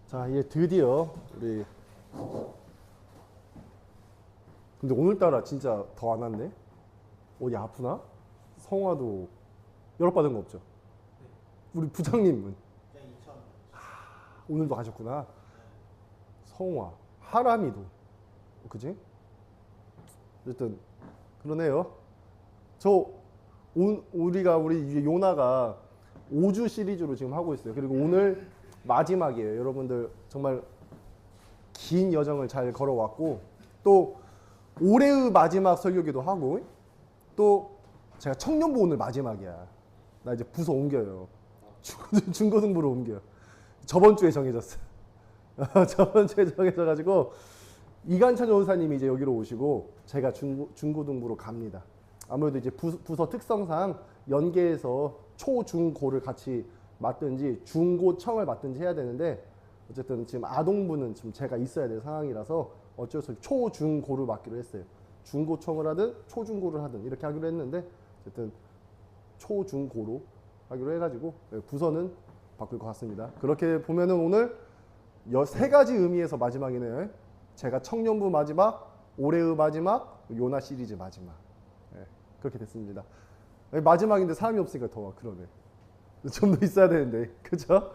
자, 이제 드디어 우리 근데 오늘따라 진짜 더 안 왔네. 어디 아프나? 성화도 연락받은 거 없죠? 우리 부장님은 오늘도 가셨구나. 성화, 하람이도 그지? 어쨌든 그러네요. 우리 이제 요나가 5주 시리즈로 지금 하고 있어요. 그리고 오늘 마지막이에요. 여러분들 정말 긴 여정을 잘 걸어왔고 또 올해의 마지막 설교기도 하고 또 제가 청년부 오늘 마지막이야. 나 이제 부서 옮겨요. 중고등부로 옮겨요. 저번 주에 정해졌어. 저번 주에 정해져가지고 이간찬 전사님이 이제 여기로 오시고 제가 중고등부로 갑니다. 아무래도 이제 부서 특성상 연계해서 초, 중, 고를 같이 맡든지 중고청을 맡든지 해야 되는데 어쨌든 지금 아동부는 지금 제가 있어야 될 상황이라서 어쩔 수 없이 초, 중, 고를 맡기로 했어요. 중고청을 하든 초, 중, 고를 하든 이렇게 하기로 했는데 어쨌든 초, 중, 고로 하기로 해가지고 부서는 바꿀 것 같습니다. 그렇게 보면은 오늘 13가지 의미에서 마지막이네요. 제가 청년부 마지막, 올해의 마지막, 요나 시리즈 마지막. 그렇게 됐습니다. 마지막인데 사람이 없으니까 더 그러네. 좀 더 있어야 되는데, 그죠?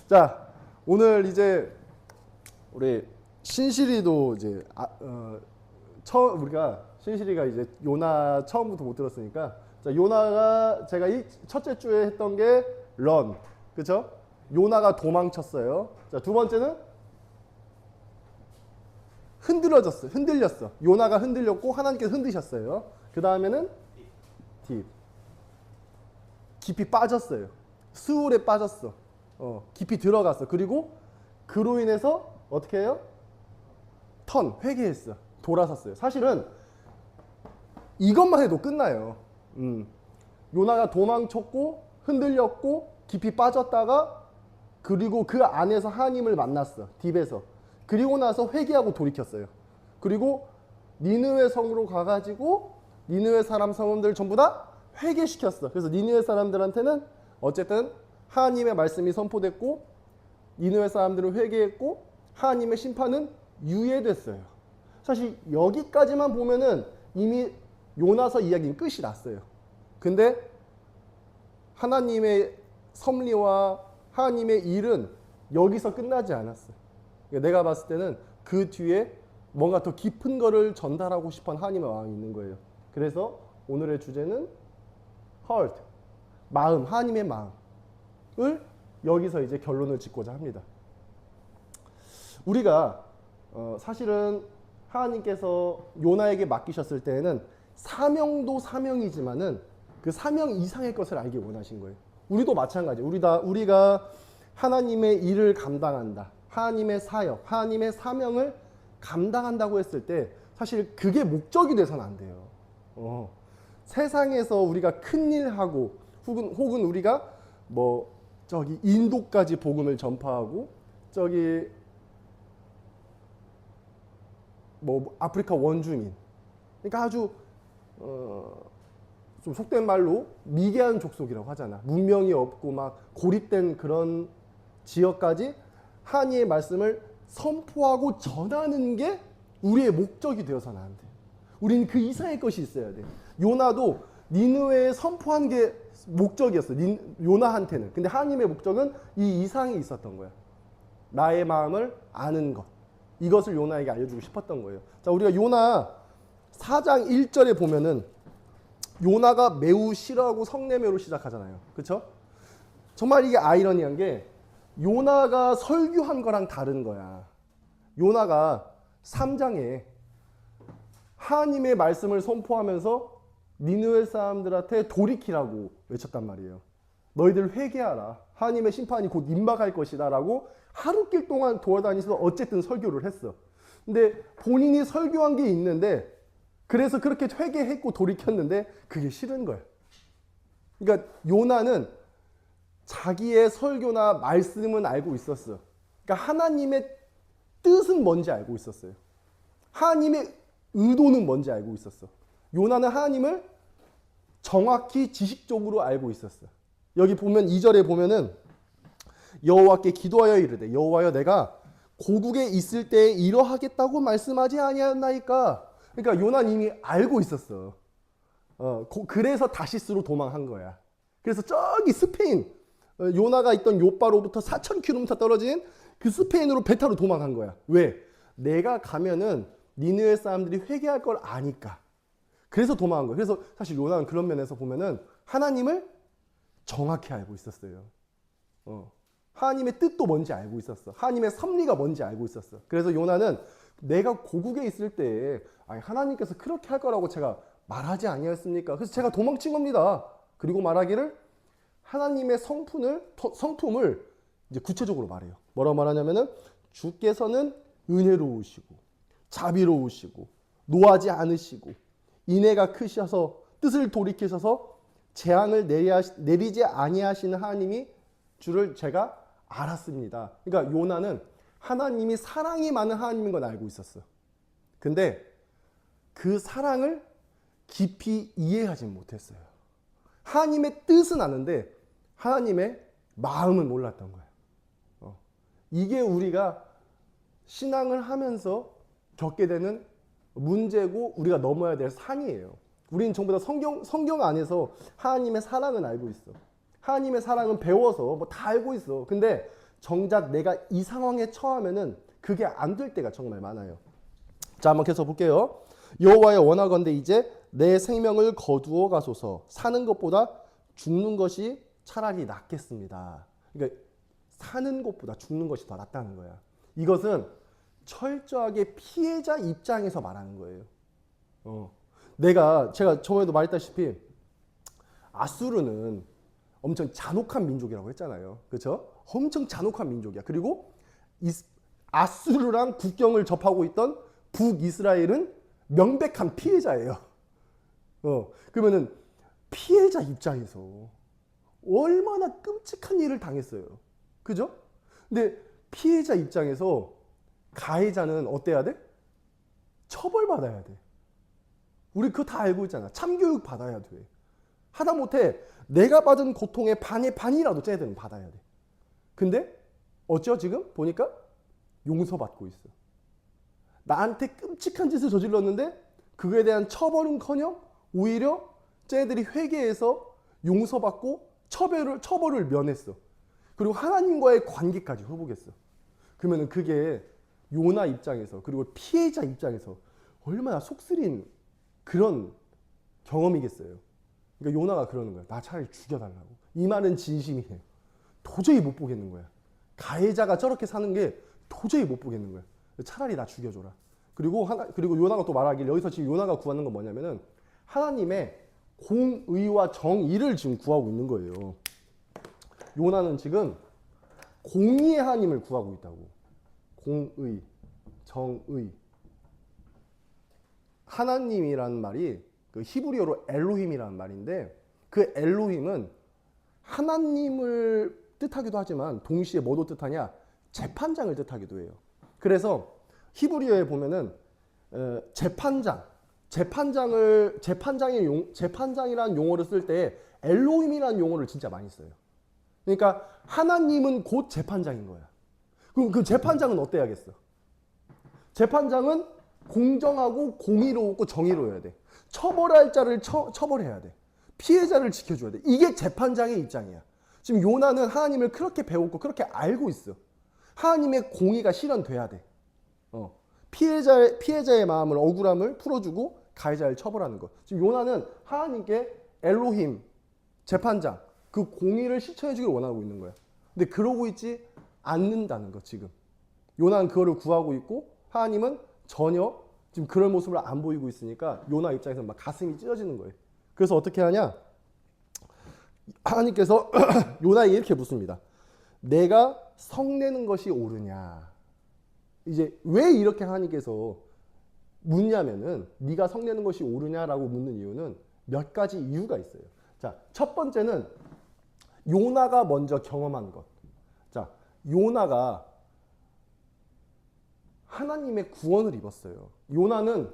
자, 오늘 이제 우리 신실이도 이제 우리가 신실이가 이제 요나 처음부터 못 들었으니까, 자, 요나가 제가 이 첫째 주에 했던 게 런, 그죠? 요나가 도망쳤어요. 자, 두 번째는 흔들렸어. 요나가 흔들렸고 하나님께서 흔드셨어요. 그 다음에는 딥. 깊이 빠졌어요. 수울에 빠졌어. 깊이 들어갔어. 그리고 그로 인해서 어떻게 해요? 회개했어. 돌아섰어요. 사실은 이것만 해도 끝나요. 요나가 도망쳤고 흔들렸고 깊이 빠졌다가 그리고 그 안에서 하나님을 만났어. 딥에서. 그리고 나서 회개하고 돌이켰어요. 그리고 니느웨 성으로 가가지고 니느웨 사람들 전부 다 회개시켰어. 그래서 니느웨 사람들한테는 어쨌든 하나님의 말씀이 선포됐고 니느웨 사람들은 회개했고 하나님의 심판은 유예됐어요. 사실 여기까지만 보면은 이미 요나서 이야기는 끝이 났어요. 근데 하나님의 섭리와 하나님의 일은 여기서 끝나지 않았어요. 내가 봤을 때는 그 뒤에 뭔가 더 깊은 거를 전달하고 싶은 하나님의 마음이 있는 거예요. 그래서 오늘의 주제는 heart, 마음, 하나님의 마음을 여기서 이제 결론을 짓고자 합니다. 우리가 사실은 하나님께서 요나에게 맡기셨을 때에는 사명도 사명이지만은 그 사명 이상의 것을 알기 원하신 거예요. 우리도 마찬가지예요. 우리가 하나님의 일을 감당한다. 하나님의 사역, 하나님의 사명을 감당한다고 했을 때 사실 그게 목적이 돼서는 안 돼요. 세상에서 우리가 큰일 하고 혹은 우리가 뭐 저기 인도까지 복음을 전파하고 저기 뭐 아프리카 원주민 그러니까 아주 좀 속된 말로 미개한 족속이라고 하잖아. 문명이 없고 막 고립된 그런 지역까지 하나님의 말씀을 선포하고 전하는 게 우리의 목적이 되어서는 안 돼. 우리는 그 이상의 것이 있어야 돼. 요나도 니느웨에 선포한 게 목적이었어. 요나한테는. 근데 하나님의 목적은 이 이상이 있었던 거야. 나의 마음을 아는 것. 이것을 요나에게 알려주고 싶었던 거예요. 자, 우리가 요나 4장 1절에 보면은 요나가 매우 싫어하고 성내매로 시작하잖아요. 그렇죠? 정말 이게 아이러니한 게 요나가 설교한 거랑 다른 거야. 요나가 3장에 하나님의 말씀을 선포하면서 니느웨 사람들한테 돌이키라고 외쳤단 말이에요. 너희들 회개하라. 하나님의 심판이 곧 임박할 것이다 라고 하루길 동안 돌아다니면서 어쨌든 설교를 했어. 근데 본인이 설교한 게 있는데 그래서 그렇게 회개했고 돌이켰는데 그게 싫은 거야. 그러니까 요나는 자기의 설교나 말씀은 알고 있었어. 그러니까 하나님의 뜻은 뭔지 알고 있었어요. 하나님의 의도는 뭔지 알고 있었어. 요나는 하나님을 정확히 지식적으로 알고 있었어. 여기 보면 2절에 보면은 여호와께 기도하여 이르되 여호와여 내가 고국에 있을 때에 이러하겠다고 말씀하지 아니하였나이까. 그러니까 요나는 이미 알고 있었어. 그래서 다시스로 도망한 거야. 그래서 저기 스페인 요나가 있던 요빠로부터 4,000km 떨어진 그 스페인으로 배 타러 도망간 거야. 왜? 내가 가면은 니느웨 사람들이 회개할 걸 아니까. 그래서 도망한 거야. 그래서 사실 요나는 그런 면에서 보면은 하나님을 정확히 알고 있었어요. 하나님의 뜻도 뭔지 알고 있었어. 하나님의 섭리가 뭔지 알고 있었어. 그래서 요나는 내가 고국에 있을 때 하나님께서 그렇게 할 거라고 제가 말하지 아니었습니까? 그래서 제가 도망친 겁니다. 그리고 말하기를 하나님의 성품을 이제 구체적으로 말해요. 뭐라고 말하냐면은 주께서는 은혜로우시고 자비로우시고 노하지 않으시고 인애가 크셔서 뜻을 돌이키셔서 재앙을 내리지 아니하시는 하나님이 주를 제가 알았습니다. 그러니까 요나는 하나님이 사랑이 많은 하나님인 건 알고 있었어. 근데 그 사랑을 깊이 이해하지 못했어요. 하나님의 뜻은 아는데 하나님의 마음은 몰랐던 거예요. 이게 우리가 신앙을 하면서 겪게 되는 문제고 우리가 넘어야 될 산이에요. 우리는 전부 다 성경 안에서 하나님의 사랑은 알고 있어. 하나님의 사랑은 배워서 뭐 다 알고 있어. 근데 정작 내가 이 상황에 처하면은 그게 안 될 때가 정말 많아요. 자, 한번 계속 볼게요. 여호와여 원하건대 이제 내 생명을 거두어 가소서. 사는 것보다 죽는 것이 차라리 낫겠습니다. 그러니까 사는 것보다 죽는 것이 더 낫다는 거야. 이것은 철저하게 피해자 입장에서 말하는 거예요. 제가 저번에도 말했다시피 아수르는 엄청 잔혹한 민족이라고 했잖아요. 그렇죠? 엄청 잔혹한 민족이야. 그리고 아수르랑 국경을 접하고 있던 북이스라엘은 명백한 피해자예요. 그러면은 피해자 입장에서 얼마나 끔찍한 일을 당했어요. 그죠? 근데 피해자 입장에서 가해자는 어때야 돼? 처벌받아야 돼. 우리 그거 다 알고 있잖아. 참교육 받아야 돼. 하다못해 내가 받은 고통의 반의 반이라도 쟤들은 받아야 돼. 근데 어쩌 지금 보니까 용서받고 있어. 나한테 끔찍한 짓을 저질렀는데 그거에 대한 처벌은커녕 오히려 쟤들이 회개해서 용서받고 처벌을 면했어. 그리고 하나님과의 관계까지 회복했어. 그러면은 그게 요나 입장에서 그리고 피해자 입장에서 얼마나 속쓰린 그런 경험이겠어요. 그러니까 요나가 그러는 거야. 나 차라리 죽여달라고. 이 말은 진심이에요. 도저히 못 보겠는 거야. 가해자가 저렇게 사는 게 도저히 못 보겠는 거야. 차라리 나 죽여줘라. 그리고 요나가 또 말하길 여기서 지금 요나가 구하는 건 뭐냐면은 하나님의 공의와 정의를 지금 구하고 있는 거예요. 요나는 지금 공의의 하나님을 구하고 있다고. 공의, 정의. 하나님이라는 말이 그 히브리어로 엘로힘이라는 말인데 그 엘로힘은 하나님을 뜻하기도 하지만 동시에 뭐도 뜻하냐? 재판장을 뜻하기도 해요. 그래서 히브리어에 보면은 재판장이라는 용어를 쓸 때 엘로힘이라는 용어를 진짜 많이 써요. 그러니까 하나님은 곧 재판장인 거야. 그럼 그 재판장은 어때야겠어? 재판장은 공정하고 공의롭고 정의로워야 돼. 처벌할 자를 처벌해야 돼. 피해자를 지켜줘야 돼. 이게 재판장의 입장이야. 지금 요나는 하나님을 그렇게 배웠고 그렇게 알고 있어. 하나님의 공의가 실현돼야 돼. 피해자의 마음을 억울함을 풀어주고 가해자를 처벌하는 것. 지금 요나는 하나님께 엘로힘 재판장 그 공의를 실천해주길 원하고 있는 거야. 근데 그러고 있지 않는다는 것 지금. 요나는 그거를 구하고 있고 하나님은 전혀 지금 그런 모습을 안 보이고 있으니까 요나 입장에서 막 가슴이 찢어지는 거예요. 그래서 어떻게 하냐? 하나님께서 요나에게 이렇게 묻습니다. 내가 성내는 것이 옳으냐? 이제 왜 이렇게 하나님께서 묻냐면은 네가 성내는 것이 옳으냐라고 묻는 이유는 몇 가지 이유가 있어요. 자, 첫 번째는 요나가 먼저 경험한 것. 자, 요나가 하나님의 구원을 입었어요. 요나는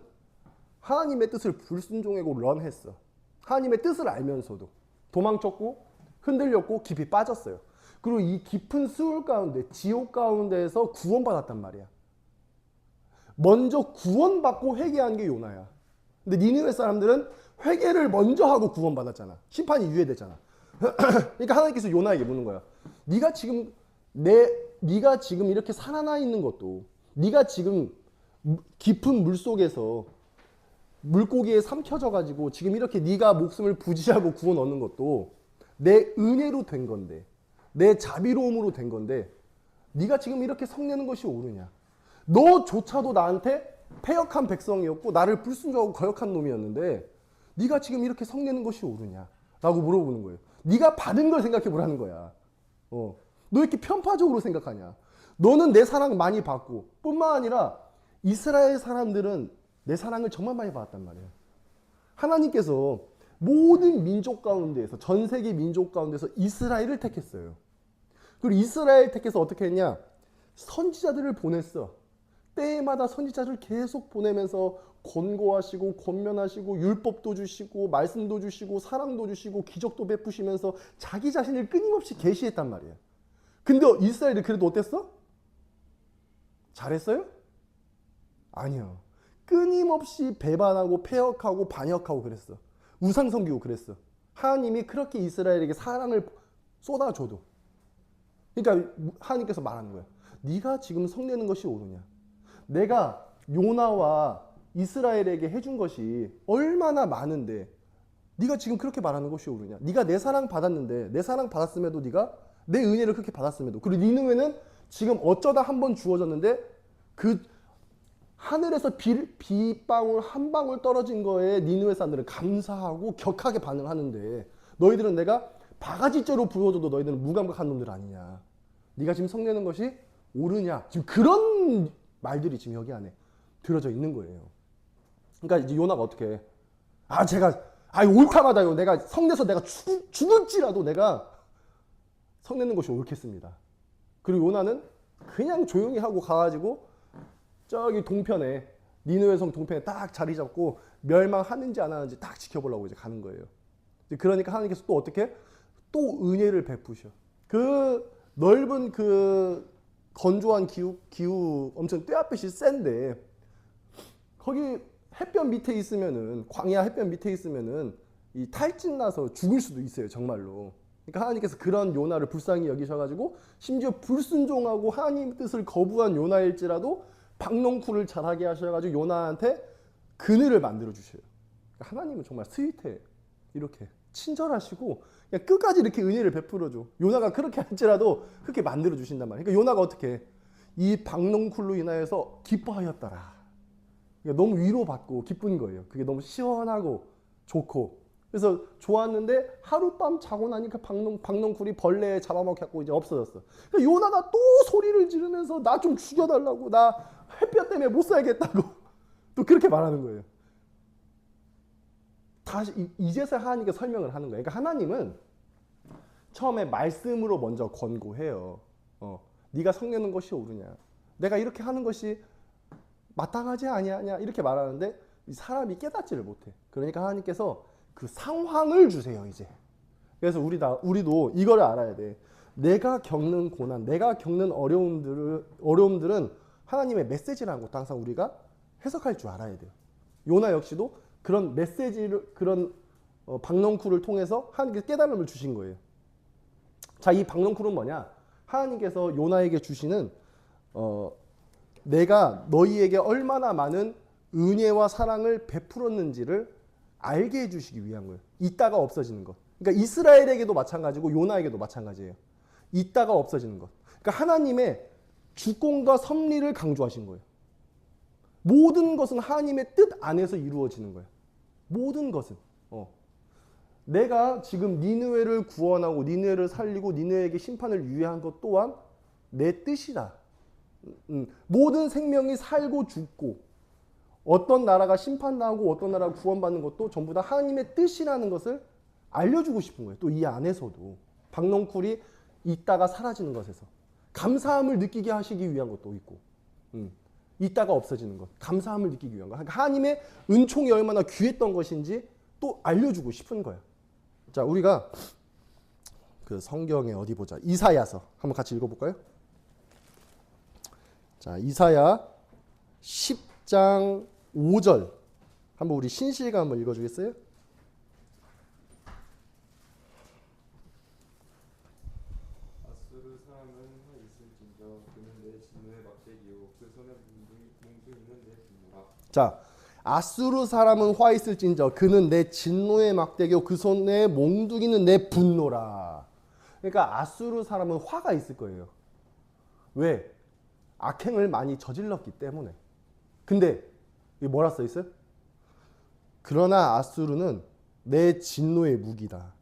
하나님의 뜻을 불순종하고 런했어. 하나님의 뜻을 알면서도 도망쳤고 흔들렸고 깊이 빠졌어요. 그리고 이 깊은 수울 가운데, 지옥 가운데에서 구원받았단 말이야. 먼저 구원받고 회개한 게 요나야. 근데 니느웨 사람들은 회개를 먼저 하고 구원받았잖아. 심판이 유예됐잖아. 그러니까 하나님께서 요나에게 묻는 거야. 네가 지금 이렇게 살아나 있는 것도, 네가 지금 깊은 물 속에서 물고기에 삼켜져 가지고 지금 이렇게 네가 목숨을 부지하고 구원 얻는 것도 내 은혜로 된 건데, 내 자비로움으로 된 건데, 네가 지금 이렇게 성내는 것이 옳으냐? 너조차도 나한테 패역한 백성이었고 나를 불순종하고 거역한 놈이었는데 네가 지금 이렇게 성내는 것이 옳으냐? 라고 물어보는 거예요. 네가 받은 걸 생각해 보라는 거야. 너 이렇게 편파적으로 생각하냐? 너는 내 사랑 많이 받고, 뿐만 아니라 이스라엘 사람들은 내 사랑을 정말 많이 받았단 말이에요. 하나님께서 모든 민족 가운데에서, 전 세계 민족 가운데서 이스라엘을 택했어요. 그리고 이스라엘 택해서 어떻게 했냐? 선지자들을 보냈어. 때마다 선지자를 계속 보내면서 권고하시고 권면하시고 율법도 주시고 말씀도 주시고 사랑도 주시고 기적도 베푸시면서 자기 자신을 끊임없이 계시했단 말이에요. 근데 이스라엘이 그래도 어땠어? 잘했어요? 아니요. 끊임없이 배반하고 패역하고 반역하고 그랬어. 우상 섬기고 그랬어. 하나님이 그렇게 이스라엘에게 사랑을 쏟아줘도. 그러니까 하나님께서 말하는 거야. 네가 지금 성내는 것이 옳으냐? 내가 요나와 이스라엘에게 해준 것이 얼마나 많은데 네가 지금 그렇게 말하는 것이 옳으냐? 네가 내 사랑 받았는데, 내 사랑 받았음에도 네가 내 은혜를 그렇게 받았음에도, 그리고 니느웨는 지금 어쩌다 한 번 주어졌는데 그 하늘에서 비방울 한 방울 떨어진 거에 니느웨 사람들은 감사하고 격하게 반응하는데 너희들은 내가 바가지째로 부어줘도 너희들은 무감각한 놈들 아니냐? 네가 지금 성내는 것이 옳으냐? 지금 그런 말들이 지금 여기 안에 들어져 있는 거예요. 그러니까 이제 요나가 어떻게 해? 옳다마다요. 내가 성내서 내가 죽을지라도 내가 성내는 것이 옳겠습니다. 그리고 요나는 그냥 조용히 하고 가가지고 저기 동편에, 니느웨 성 동편에 딱 자리 잡고 멸망하는지 안 하는지 딱 지켜보려고 이제 가는 거예요. 그러니까 하나님께서 또 어떻게? 또 은혜를 베푸셔. 그 넓은 그 건조한 기후 엄청 떼압빛이 센데 거기 햇볕 밑에 있으면은, 광야 햇볕 밑에 있으면은 이 탈진 나서 죽을 수도 있어요, 정말로. 그러니까 하나님께서 그런 요나를 불쌍히 여기셔가지고 심지어 불순종하고 하나님 뜻을 거부한 요나일지라도 박농쿨을 잘하게 하셔가지고 요나한테 그늘을 만들어 주셔요. 그러니까 하나님은 정말 스윗해. 이렇게 친절하시고 그냥 끝까지 이렇게 은혜를 베풀어줘. 요나가 그렇게 할지라도 그렇게 만들어 주신단 말이에요. 그러니까 요나가 어떻게 해? 이 박농쿨로 인하여서 기뻐하였더라. 그러니까 너무 위로받고 기쁜 거예요. 그게 너무 시원하고 좋고. 그래서 좋았는데 하룻밤 자고 나니까 박농쿨이 벌레에 잡아먹혔고 이제 없어졌어. 그러니까 요나가 또 소리를 지르면서 나 좀 죽여달라고, 나 햇볕 때문에 못 살겠다고 또 그렇게 말하는 거예요. 다시 이제서 하나님께 설명을 하는 거예요. 그러니까 하나님은 처음에 말씀으로 먼저 권고해요. 네가 성내는 것이 옳으냐? 내가 이렇게 하는 것이 마땅하지 아니하냐? 이렇게 말하는데 이 사람이 깨닫지를 못해. 그러니까 하나님께서 그 상황을 주세요, 이제. 그래서 우리도 이걸 알아야 돼. 내가 겪는 고난, 내가 겪는 어려움들은 하나님의 메시지라는 것도 항상 우리가 해석할 줄 알아야 돼요. 요나 역시도 그런 메시지를, 그런 박농쿨을 통해서 하나님께서 깨달음을 주신 거예요. 자, 이 박농쿨은 뭐냐? 하나님께서 요나에게 주시는 내가 너희에게 얼마나 많은 은혜와 사랑을 베풀었는지를 알게 해주시기 위한 거예요. 있다가 없어지는 것. 그러니까 이스라엘에게도 마찬가지고 요나에게도 마찬가지예요. 있다가 없어지는 것. 그러니까 하나님의 주권과 섭리를 강조하신 거예요. 모든 것은 하나님의 뜻 안에서 이루어지는 거예요. 모든 것은. 내가 지금 니느웨를 구원하고 니느웨를 살리고 니느웨에게 심판을 유예한 것 또한 내 뜻이다. 모든 생명이 살고 죽고 어떤 나라가 심판당하고 어떤 나라가 구원받는 것도 전부 다 하나님의 뜻이라는 것을 알려주고 싶은 거예요. 또 이 안에서도 박농쿨이 있다가 사라지는 것에서 감사함을 느끼게 하시기 위한 것도 있고, 있다가 없어지는 것, 감사함을 느끼기 위한 것. 그러니까 하나님의 은총이 얼마나 귀했던 것인지 또 알려주고 싶은 거예요. 자, 우리가 그 성경에 어디 보자. 이사야서 한번 같이 읽어볼까요? 자, 이사야 10장 5절 한번 우리 신실가 한번 읽어주겠어요? 아수르 사람은 화 있을진저 그는 내 진노의 막대기요 그 손에 몽둥이는 내 분노라. 자, 아수르 사람은 화 있을진저 그는 내 진노의 막대기요 그 손에 몽둥이는 내 분노라. 그러니까 아수르 사람은 화가 있을 거예요. 왜? 악행을 많이 저질렀기 때문에. 근데 이게 뭐라 써 있어요? 그러나 아수르는 내 진노의 무기다.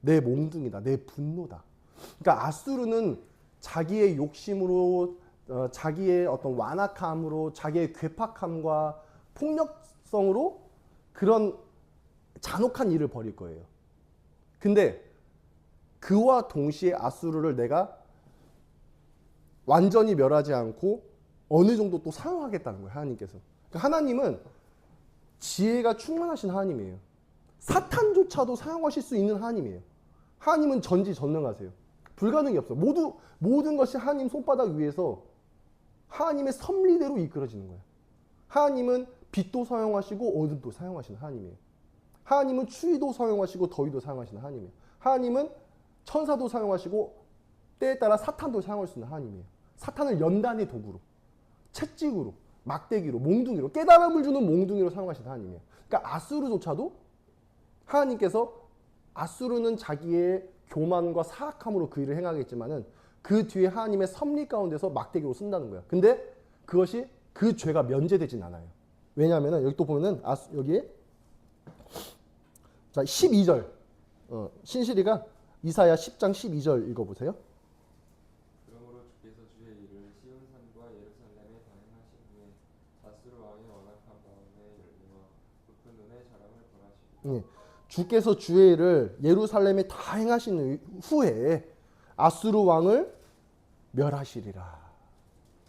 내 몽둥이다. 내 분노다. 그러니까 아수르는 자기의 욕심으로 자기의 어떤 완악함으로 자기의 괴팍함과 폭력성으로 그런 잔혹한 일을 벌일 거예요. 근데 그와 동시에 아수르를 내가 완전히 멸하지 않고 어느 정도 또 사용하겠다는 거예요. 하나님께서. 그러니까 하나님은 지혜가 충만하신 하나님이에요. 사탄조차도 사용하실 수 있는 하나님이에요. 하나님은 전지전능하세요. 불가능이 없어. 모든 것이 하나님 손바닥 위에서 하나님의 섭리대로 이끌어지는 거예요. 하나님은 빛도 사용하시고 어둠도 사용하시는 하나님이에요. 하나님은 추위도 사용하시고 더위도 사용하시는 하나님이에요. 하나님은 천사도 사용하시고 때에 따라 사탄도 사용할 수 있는 하나님이에요. 사탄을 연단의 도구로, 채찍으로, 막대기로, 몽둥이로, 깨달음을 주는 몽둥이로 사용하시는 하나님이에요. 그러니까 아수르조차도 하나님께서 아수르는 자기의 교만과 사악함으로 그 일을 행하겠지만은 그 뒤에 하나님의 섭리 가운데서 막대기로 쓴다는 거야. 근데 그것이 그 죄가 면제되진 않아요. 왜냐하면은 여기 또 보면은 여기에 자 12절 신실이가 이사야 10장 12절 읽어보세요. 그러므로 주께서 주의 일을 시온산과 예루살렘에 다 행하신 후에 아수르 왕의 완악한 마음에 열리와 높은 눈에 자랑을 벌하시고 주께서 주의 일을 예루살렘에 다 행하신 후에 아수르 왕을 멸하시리라.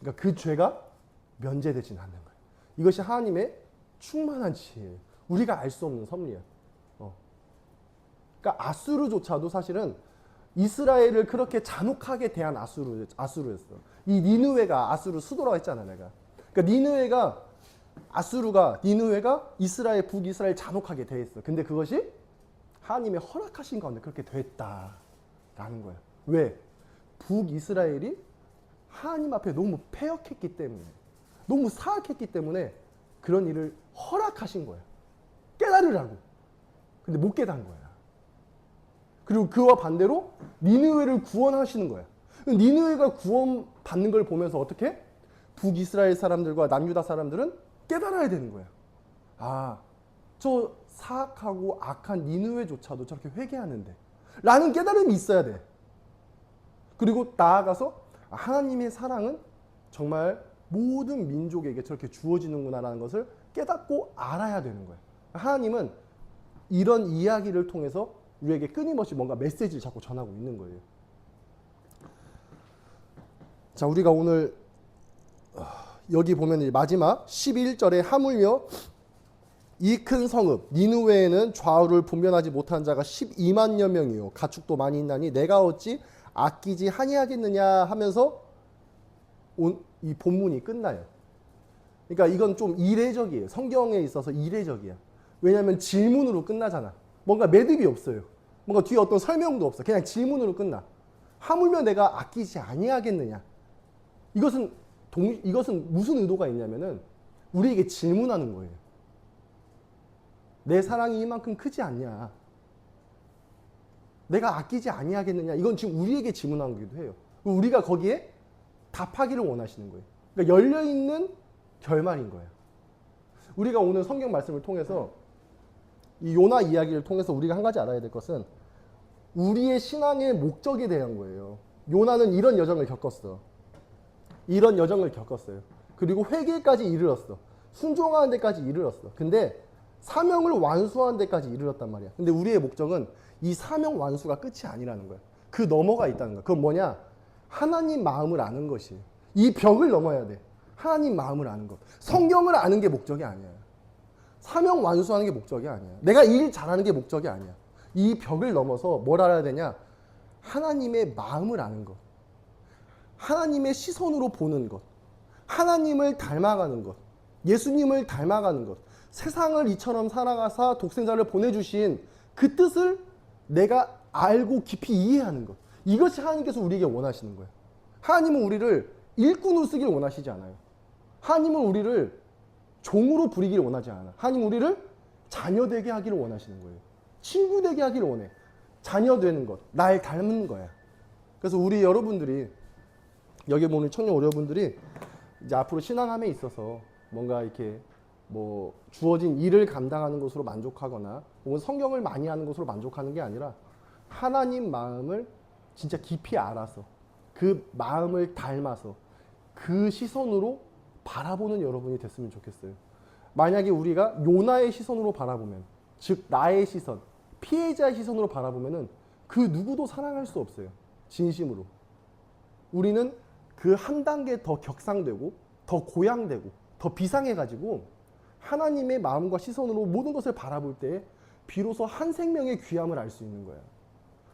그러니까 그 죄가 면제되진 않는 거예요. 이것이 하나님의 충만한 지혜예요. 우리가 알 수 없는 섭리예요. 그러니까 아수르조차도 사실은 이스라엘을 그렇게 잔혹하게 대한 아수르였어. 이 니느웨가 아수르 수도라고 했잖아, 내가. 그러니까 니느웨가 이스라엘, 북이스라엘 잔혹하게 대했어. 근데 그것이 하나님의 허락하신 가운데 그렇게 됐다라는 거예요. 왜? 북이스라엘이 하나님 앞에 너무 패역했기 때문에, 너무 사악했기 때문에 그런 일을 허락하신 거예요. 깨달으라고. 근데 못 깨달은 거야. 그리고 그와 반대로 니느웨를 구원하시는 거야. 니느웨가 구원받는 걸 보면서 어떻게? 북이스라엘 사람들과 남유다 사람들은 깨달아야 되는 거야. 아, 저 사악하고 악한 니느웨조차도 저렇게 회개하는데 라는 깨달음이 있어야 돼. 그리고 나아가서 하나님의 사랑은 정말 모든 민족에게 저렇게 주어지는구나라는 것을 깨닫고 알아야 되는 거예요. 하나님은 이런 이야기를 통해서 우리에게 끊임없이 뭔가 메시지를 자꾸 전하고 있는 거예요. 자, 우리가 오늘 여기 보면 마지막 11절에 하물며 이 큰 성읍 니느웨에는 좌우를 분별하지 못한 자가 12만여 명이요 가축도 많이 있나니 내가 어찌 아끼지 아니하겠느냐 하면서 이 본문이 끝나요. 그러니까 이건 좀 이례적이에요. 성경에 있어서 이례적이야. 왜냐하면 질문으로 끝나잖아. 뭔가 매듭이 없어요. 뭔가 뒤에 어떤 설명도 없어. 그냥 질문으로 끝나. 하물며 내가 아끼지 아니하겠느냐. 이것은 무슨 의도가 있냐면은 우리에게 질문하는 거예요. 내 사랑이 이만큼 크지 않냐. 내가 아끼지 아니하겠느냐. 이건 지금 우리에게 질문하는 거기도 해요. 우리가 거기에 답하기를 원하시는 거예요. 그러니까 열려있는 결말인 거예요. 우리가 오늘 성경 말씀을 통해서 이 요나 이야기를 통해서 우리가 한 가지 알아야 될 것은 우리의 신앙의 목적에 대한 거예요. 요나는 이런 여정을 겪었어. 이런 여정을 겪었어요. 그리고 회개까지 이르렀어. 순종하는 데까지 이르렀어. 근데 사명을 완수하는 데까지 이르렀단 말이야. 근데 우리의 목적은 이 사명 완수가 끝이 아니라는 거야. 그 너머가 있다는 거야. 그건 뭐냐? 하나님 마음을 아는 것이에요. 이 벽을 넘어야 돼. 하나님 마음을 아는 것. 성경을 아는 게 목적이 아니야. 사명 완수하는 게 목적이 아니야. 내가 일 잘하는 게 목적이 아니야. 이 벽을 넘어서 뭘 알아야 되냐? 하나님의 마음을 아는 것, 하나님의 시선으로 보는 것, 하나님을 닮아가는 것, 예수님을 닮아가는 것, 세상을 이처럼 살아가사 독생자를 보내주신 그 뜻을 내가 알고 깊이 이해하는 것. 이것이 하나님께서 우리에게 원하시는 거예요. 하나님은 우리를 일꾼으로 쓰기를 원하시지 않아요. 하나님은 우리를 종으로 부리기를 원하지 않아. 하나님은 우리를 자녀 되게 하기를 원하시는 거예요. 친구 되게 하기를 원해. 자녀 되는 것, 날 닮는 거야. 그래서 우리 여러분들이, 여기 보는 청년 여러분들이 이제 앞으로 신앙함에 있어서 뭔가 이렇게 뭐 주어진 일을 감당하는 것으로 만족하거나 혹은 성경을 많이 하는 것으로 만족하는 게 아니라 하나님 마음을 진짜 깊이 알아서 그 마음을 닮아서 그 시선으로 바라보는 여러분이 됐으면 좋겠어요. 만약에 우리가 요나의 시선으로 바라보면, 즉 나의 시선, 피해자의 시선으로 바라보면은 그 누구도 사랑할 수 없어요. 진심으로. 우리는 그 한 단계 더 격상되고 더 고양되고 더 비상해가지고 하나님의 마음과 시선으로 모든 것을 바라볼 때 비로소 한 생명의 귀함을 알 수 있는 거예요.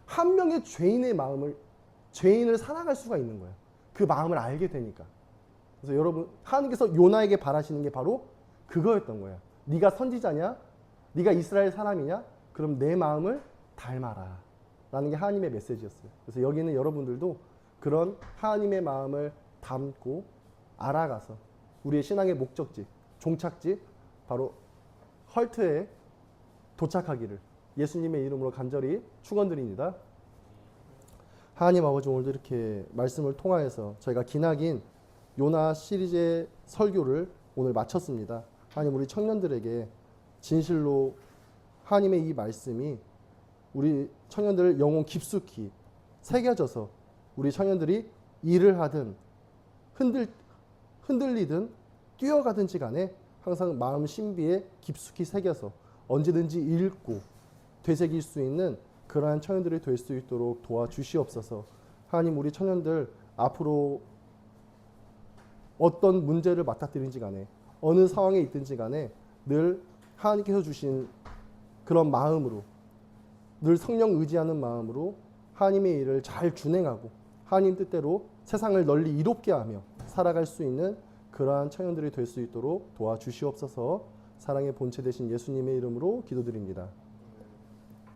한 명의 죄인의 마음을, 죄인을 사랑할 수가 있는 거예요. 그 마음을 알게 되니까. 그래서 여러분, 하나님께서 요나에게 바라시는 게 바로 그거였던 거예요. 네가 선지자냐? 네가 이스라엘 사람이냐? 그럼 내 마음을 닮아라 라는 게 하나님의 메시지였어요. 그래서 여기 있는 여러분들도 그런 하나님의 마음을 담고 알아가서 우리의 신앙의 목적지, 종착지, 바로 헐트에 도착하기를 예수님의 이름으로 간절히 축원드립니다. 하나님 아버지, 오늘도 이렇게 말씀을 통하여서 저희가 기나긴 요나 시리즈의 설교를 오늘 마쳤습니다. 하나님, 우리 청년들에게 진실로 하나님의 이 말씀이 우리 청년들 영혼 깊숙이 새겨져서 우리 청년들이 일을 하든 흔들리든 뛰어가든지 간에 항상 마음 신비에 깊숙이 새겨서 언제든지 읽고 되새길 수 있는 그러한 청년들이 될 수 있도록 도와주시옵소서. 하나님, 우리 청년들 앞으로 어떤 문제를 맞닥뜨리는지 간에 어느 상황에 있든지 간에 늘 하나님께서 주신 그런 마음으로, 늘 성령 의지하는 마음으로 하나님의 일을 잘 준행하고 하나님 뜻대로 세상을 널리 이롭게 하며 살아갈 수 있는 그러한 청년들이 될 수 있도록 도와주시옵소서. 사랑의 본체 되신 예수님의 이름으로 기도드립니다.